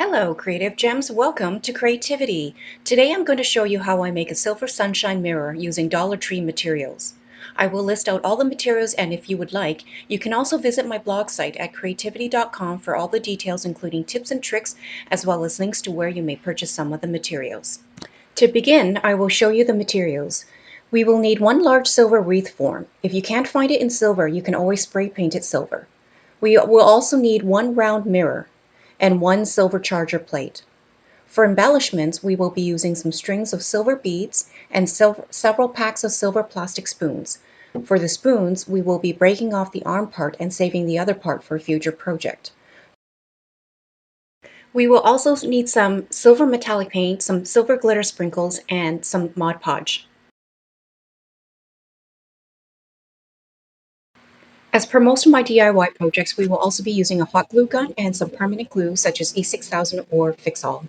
Hello, Creative Gems. Welcome to Creativity. Today I'm going to show you how I make a silver sunshine mirror using Dollar Tree materials. I will list out all the materials, and if you would like, you can also visit my blog site at CreaTvDIY for all the details, including tips and tricks, as well as links to where you may purchase some of the materials. To begin, I will show you the materials. We will need one large silver wreath form. If you can't find it in silver, you can always spray paint it silver. We will also need one round mirror and one silver charger plate. For embellishments, we will be using some strings of silver beads and several packs of silver plastic spoons. For the spoons, we will be breaking off the arm part and saving the other part for a future project. We will also need some silver metallic paint, some silver glitter sprinkles, and some Mod Podge. As per most of my DIY projects, we will also be using a hot glue gun and some permanent glue such as E6000 or Fix-All.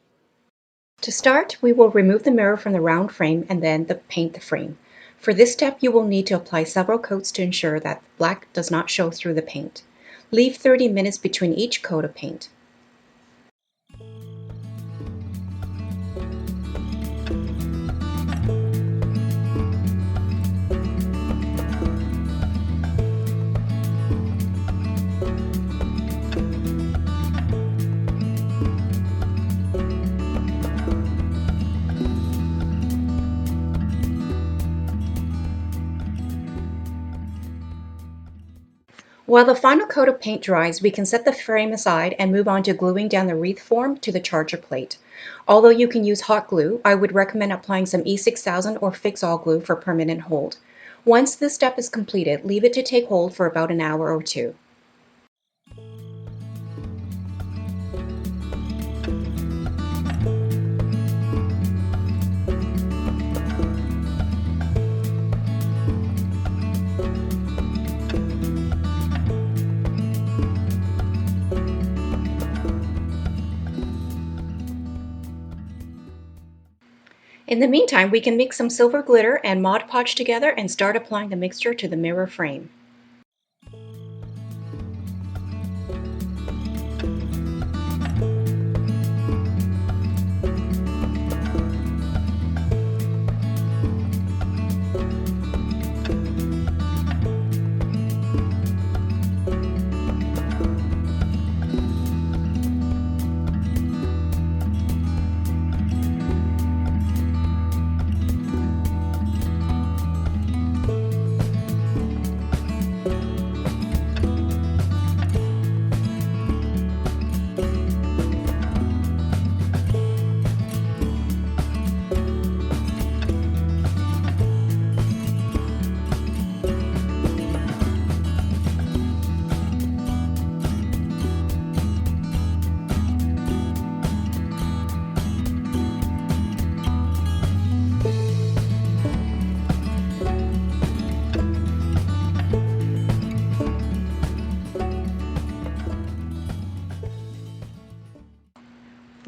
To start, we will remove the mirror from the round frame and then paint the frame. For this step, you will need to apply several coats to ensure that black does not show through the paint. Leave 30 minutes between each coat of paint. While the final coat of paint dries, we can set the frame aside and move on to gluing down the wreath form to the charger plate. Although you can use hot glue, I would recommend applying some E6000 or Fix-All glue for permanent hold. Once this step is completed, leave it to take hold for about an hour or two. In the meantime, we can mix some silver glitter and Mod Podge together and start applying the mixture to the mirror frame.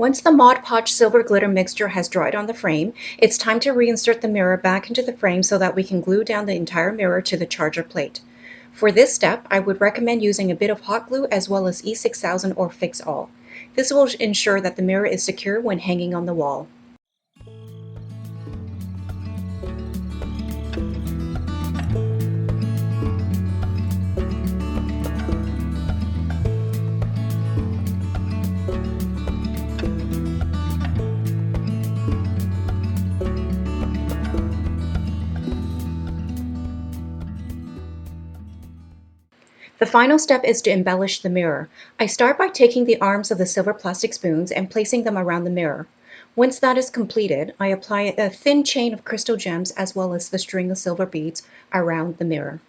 Once the Mod Podge silver glitter mixture has dried on the frame, it's time to reinsert the mirror back into the frame so that we can glue down the entire mirror to the charger plate. For this step, I would recommend using a bit of hot glue as well as E6000 or Fix-All. This will ensure that the mirror is secure when hanging on the wall. The final step is to embellish the mirror. I start by taking the arms of the silver plastic spoons and placing them around the mirror. Once that is completed, I apply a thin chain of crystal gems as well as the string of silver beads around the mirror.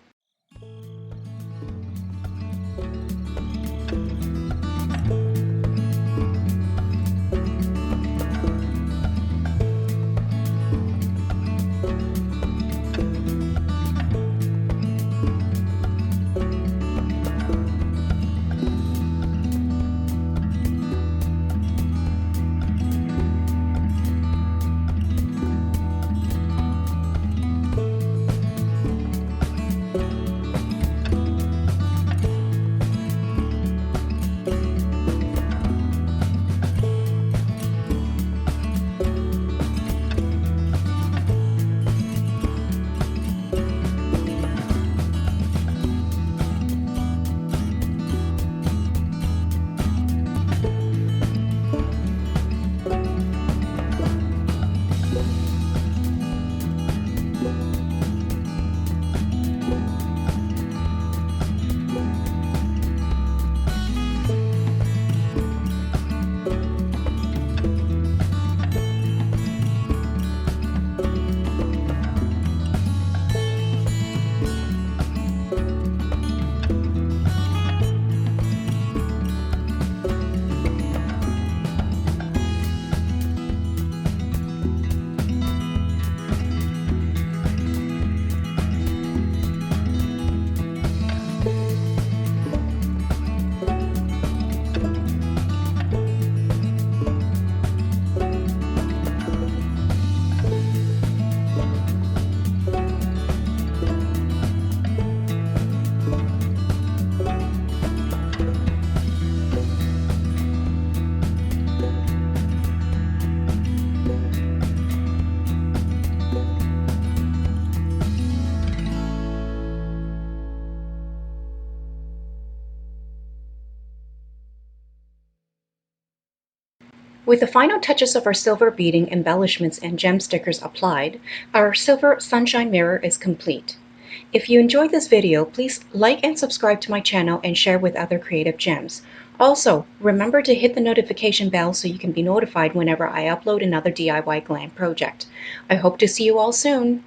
With the final touches of our silver beading, embellishments, and gem stickers applied, our silver sunshine mirror is complete. If you enjoyed this video, please like and subscribe to my channel and share with other creative gems. Also, remember to hit the notification bell so you can be notified whenever I upload another DIY glam project. I hope to see you all soon.